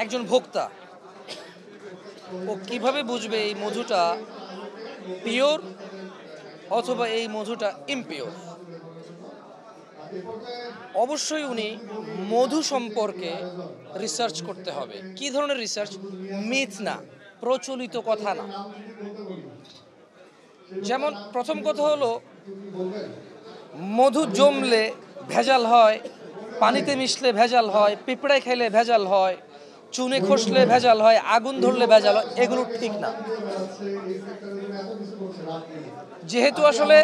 একজন ভোক্তা ও কিভাবে বুঝবে এই মধুটা পিওর অথবা এই মধুটা ইমপিওর? অবশ্যই উনি মধু সম্পর্কে রিসার্চ করতে হবে। কি ধরনের রিসার্চ? মিথ না, প্রচলিত কথা না। যেমন প্রথম কথা হলো, মধু জমলে ভেজাল হয়, পানিতে মিশলে ভেজাল হয়, পিঁপড়ায় খেলে ভেজাল হয়, চুনে খসলে ভেজাল হয়, আগুন ধরলে ভেজাল হয়, এগুলো ঠিক না। যেহেতু আসলে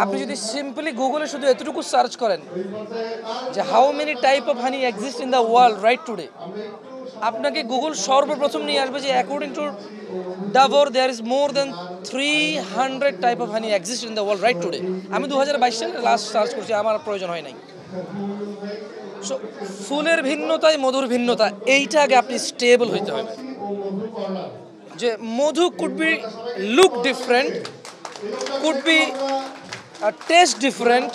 আপনি যদি সিম্পলি গুগলে শুধু এতটুকু সার্চ করেন যে how many type of honey exist in the world right today, আপনাকে গুগল সর্বপ্রথম নিয়ে আসবে যে according to Dabur there is more than 300 type of honey exist in the world right today. আমি 2022 সালে লাস্ট সার্চ করছি, আমার প্রয়োজন হয় নাই। সো ফুলের ভিন্নতায় মধুর ভিন্নতা, এইটা আগে আপনি স্টেবল হইতে হবে যে মধু could be look different, could be taste different,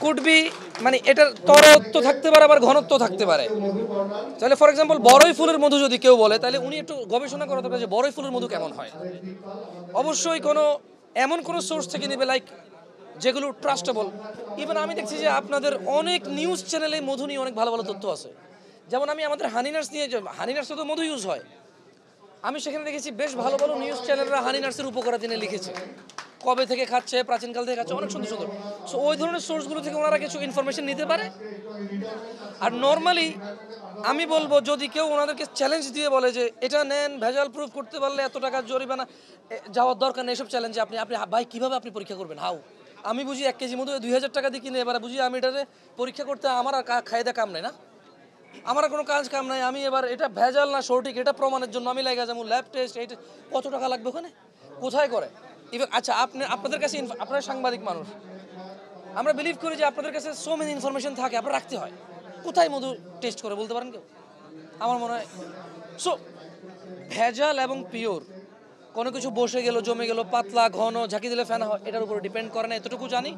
could be মানে এটার তরত্ব থাকতে পারে, আবার ঘনত্ব থাকতে পারে। তাহলে ফর এক্সাম্পল বড়ই ফুলের মধু যদি কেউ বলে, তাহলে উনি একটু গবেষণা করা দরকার যে বড়ই ফুলের মধু কেমন হয়। অবশ্যই এমন কোনো সোর্স থেকে নেবে লাইক যেগুলো ট্রাস্টেবল। ইভেন আমি দেখছি যে আপনাদের অনেক নিউজ চ্যানেলে মধু নিয়ে অনেক ভালো ভালো তথ্য আছে। যেমন আমি আমাদের হানি নার্স নিয়ে, হানি নার্সে তো মধু ইউজ হয়, আমি সেখানে দেখেছি বেশ ভালো ভালো নিউজ চ্যানেলরা হানি নার্সের উপকারিতা নিয়ে লিখেছে, কবে থেকে খাচ্ছে, প্রাচীনকাল থেকে খাচ্ছে, অনেক সুন্দর সুন্দর। সো ওই ধরনের সোর্সগুলো থেকে ওনারা কিছু ইনফরমেশন নিতে পারে। আর নর্মালি আমি বলবো, যদি কেউ ওনাদেরকে চ্যালেঞ্জ দিয়ে বলে যে এটা নেন, ভেজাল প্রুফ করতে পারলে এত টাকা জরিমানা, যাওয়ার দরকার নেই এসব চ্যালেঞ্জে। আপনি আপনি ভাই কীভাবে আপনি পরীক্ষা করবেন? হাউ? আমি বুঝি 1 কেজি মধু 2000 টাকা দিয়ে কিনে, এবার বুঝি আমি এটাতে পরীক্ষা করতে আমার আর খাইদা কাম নেই না, আমার কোনো কাজ কাম নাই। আমি এবার এটা ভেজাল না সঠিক এটা প্রমাণের জন্য আমি লাগা যাবো ল্যাব টেস্ট, এইটা কত টাকা লাগবে ওখানে, কোথায় করে? ইভেন আচ্ছা, আপনাদের কাছে, আপনারা সাংবাদিক মানুষ, আমরা বিলিভ করি যে আপনাদের কাছে সো মেনি ইনফরমেশন থাকে, আপনার রাখতে হয়। কোথায় মধু টেস্ট করে বলতে পারেন কেউ? আমার মনে হয় সো ভেজাল এবং পিওর কোনো কিছু বসে গেল, জমে গেল, পাতলা ঘন ঝাঁকি দিলে ফেনা হয়, এটার উপর ডিপেন্ড করে না, এতটুকু জানি।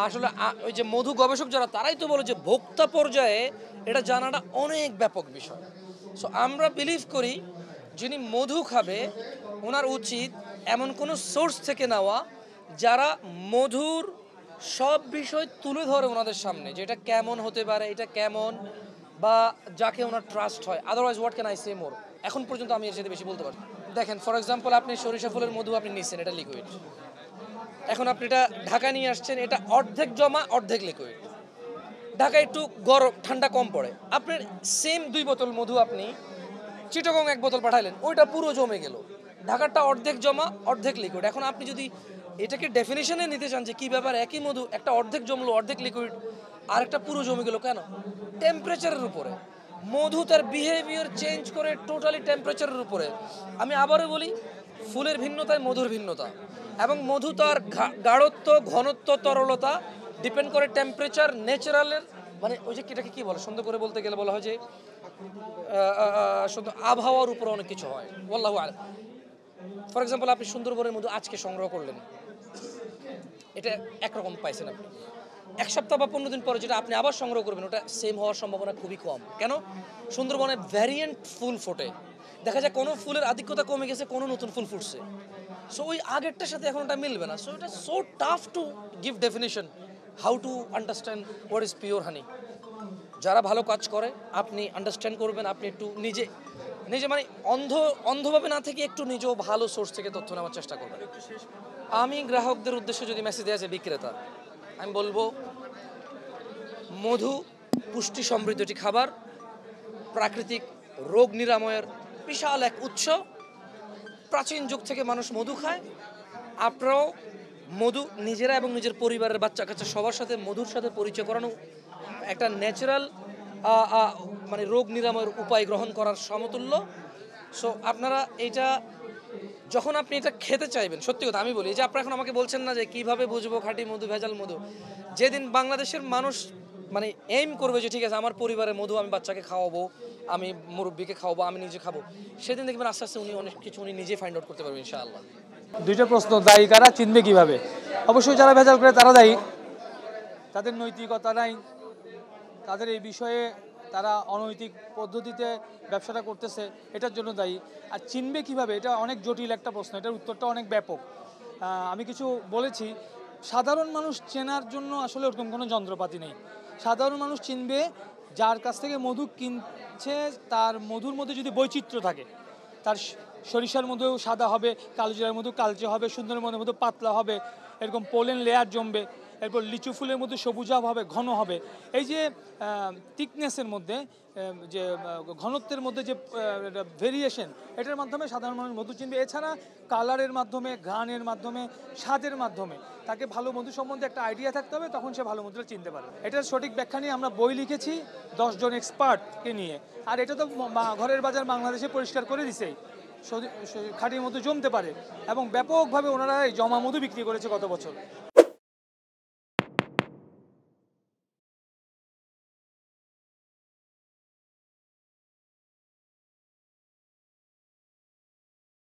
আসলে ওই যে মধু গবেষক যারা, তারাই তো বলে যে ভোক্তা পর্যায়ে এটা জানাটা অনেক ব্যাপক বিষয়। সো আমরা বিলিভ করি যিনি মধু খাবে ওনার উচিত এমন কোনো সোর্স থেকে নেওয়া যারা মধুর সব বিষয় তুলে ধরে ওনাদের সামনে, যে এটা কেমন হতে পারে, এটা কেমন, বা যাকে ওনার ট্রাস্ট হয়। Otherwise what can I say more? এখন পর্যন্ত আমি এর সাথে বেশি বলতে পারি। দেখেন ফর এক্সাম্পল, আপনি সরিষা ফুলের মধু আপনি নিচ্ছেন, এটা লিকুইড। এখন আপনি এটা ঢাকা নিয়ে আসছেন, এটা অর্ধেক জমা অর্ধেক লিকুইড। ঢাকা একটু গরম, ঠান্ডা কম পড়ে, আপনার সেম 2 বোতল মধু আপনি চিটাগং 1 বোতল পাঠাইলেন, ওইটা পুরো জমে গেল। ঢাকাটা অর্ধেক জমা অর্ধেক লিকুইড। এখন আপনি যদি এটাকে ডেফিনেশনে নিতে চান যে কী ব্যাপার, একই মধু, একটা অর্ধেক জমলো অর্ধেক লিকুইড, আর একটা পুরো জমে গেল কেন? টেম্পারেচারের উপরে। মধু তার বিহেভিয়ার চেঞ্জ করে টোটালি টেম্পারেচারের উপরে। আমি আবারও বলি, ফুলের ভিন্নতায় মধুর ভিন্নতা, এবং মধু তার গাঢ়ত্ব, ঘনত্ব, তরলতা ডিপেন্ড করে টেম্পারেচার, ন্যাচারালের, মানে ওই যে এটাকে কী বলে, সুন্দর করে বলতে গেলে বলা হয় যে শুধু আবহাওয়ার উপর অনেক কিছু হয়। আল্লাহু আ'লাম। ফর এক্সাম্পল, আপনি সুন্দরবনের মধু আজকে সংগ্রহ করলেন, এটা একরকম পাইছেন আপনি। 1 সপ্তাহ বা 15 দিন পরে যেটা আপনি আবার সংগ্রহ করবেন, ওটা সেম হওয়ার সম্ভাবনা খুবই কম। কেন? সুন্দরবনে ভ্যারিয়েন্ট ফুল ফোটে, দেখা যায় কোনো ফুলের আধিক্যতা কমে গেছে, কোনো নতুন ফুল ফুটছে। সো ওই আগেরটার সাথে এখন ওটা মিলবে না। সো এটা so tough to give definition how to understand what is pure honey. যারা ভালো কাজ করে আপনি আন্ডারস্ট্যান্ড করবেন, আপনি একটু নিজে নিজে মানে অন্ধভাবে না থেকে একটু নিজেও ভালো সোর্স থেকে তথ্য নেওয়ার চেষ্টা করবেন। আমি গ্রাহকদের উদ্দেশ্যে যদি মেসেজ দেওয়া যায়, বিক্রেতা, আমি বলবো মধু পুষ্টি সমৃদ্ধ একটি খাবার, প্রাকৃতিক রোগ নিরাময়ের বিশাল এক উৎস। প্রাচীন যুগ থেকে মানুষ মধু খায়। আপনারাও মধু নিজেরা এবং নিজের পরিবারের বাচ্চা কাচ্চা সবার সাথে মধুর সাথে পরিচয় করানো একটা ন্যাচারাল মানে রোগ নিরাময়ের উপায় গ্রহণ করার সমতুল্য। সো আপনারা এইটা যখন আপনি এটা খেতে চাইবেন, সত্যি কথা আমি বলি, যে আপনারা এখন আমাকে বলছেন না যে কিভাবে বুঝবো খাঁটি মধু ভেজাল মধু। যেদিন বাংলাদেশের মানুষ মানে এইম করবে যে ঠিক আছে আমার পরিবারের মধু আমি বাচ্চাকে খাওয়াবো, আমি মুরব্বীকে খাওয়াবো, আমি নিজে খাবো, সেদিন দেখবেন আস্তে আস্তে উনি অনেক কিছু উনি নিজে ফাইন্ড আউট করতে পারবেন ইনশাআল্লাহ। দুইটা প্রশ্ন, দায়ী কারা, চিনবে কিভাবে? অবশ্যই যারা ভেজাল করে তারা দায়ী, তাদের নৈতিকতা নাই, তাদের এই বিষয়ে তারা অনৈতিক পদ্ধতিতে ব্যবসাটা করতেছে, এটার জন্য দায়ী। আর চিনবে কিভাবে, এটা অনেক জটিল একটা প্রশ্ন, এটার উত্তরটা অনেক ব্যাপক। আমি কিছু বলেছি, সাধারণ মানুষ চেনার জন্য আসলে ওরকম কোনো যন্ত্রপাতি নেই। সাধারণ মানুষ চিনবে যার কাছ থেকে মধু কিনছে, তার মধুর মধ্যে যদি বৈচিত্র্য থাকে, তার সরিষার মধ্যেও সাদা হবে, কালোজিরার মধ্যেও কালচে হবে, সুন্দরের মধ্যে পাতলা হবে, এরকম পোলেন লেয়ার জমবে, এরপর লিচু ফুলের মধ্যে সবুজাভ হবে, ঘন হবে। এই যে থিকনেসের মধ্যে যে ঘনত্বের মধ্যে যে ভেরিয়েশন, এটার মাধ্যমে সাধারণ মানুষ মধু চিনবে। এছাড়া কালারের মাধ্যমে, ঘ্রাণের মাধ্যমে, স্বাদের মাধ্যমে তাকে ভালো মধু সম্বন্ধে একটা আইডিয়া থাকতে হবে, তখন সে ভালো মধুটা চিনতে পারবে। এটার সঠিক ব্যাখ্যা নিয়ে আমরা বই লিখেছি 10 জন এক্সপার্টকে নিয়ে। আর এটা তো ঘরের বাজার বাংলাদেশে পরিষ্কার করে দিছেই, খাঁটি মধু জমতে পারে এবং ব্যাপকভাবে ওনারা এই জমা মধু বিক্রি করেছে গত বছর।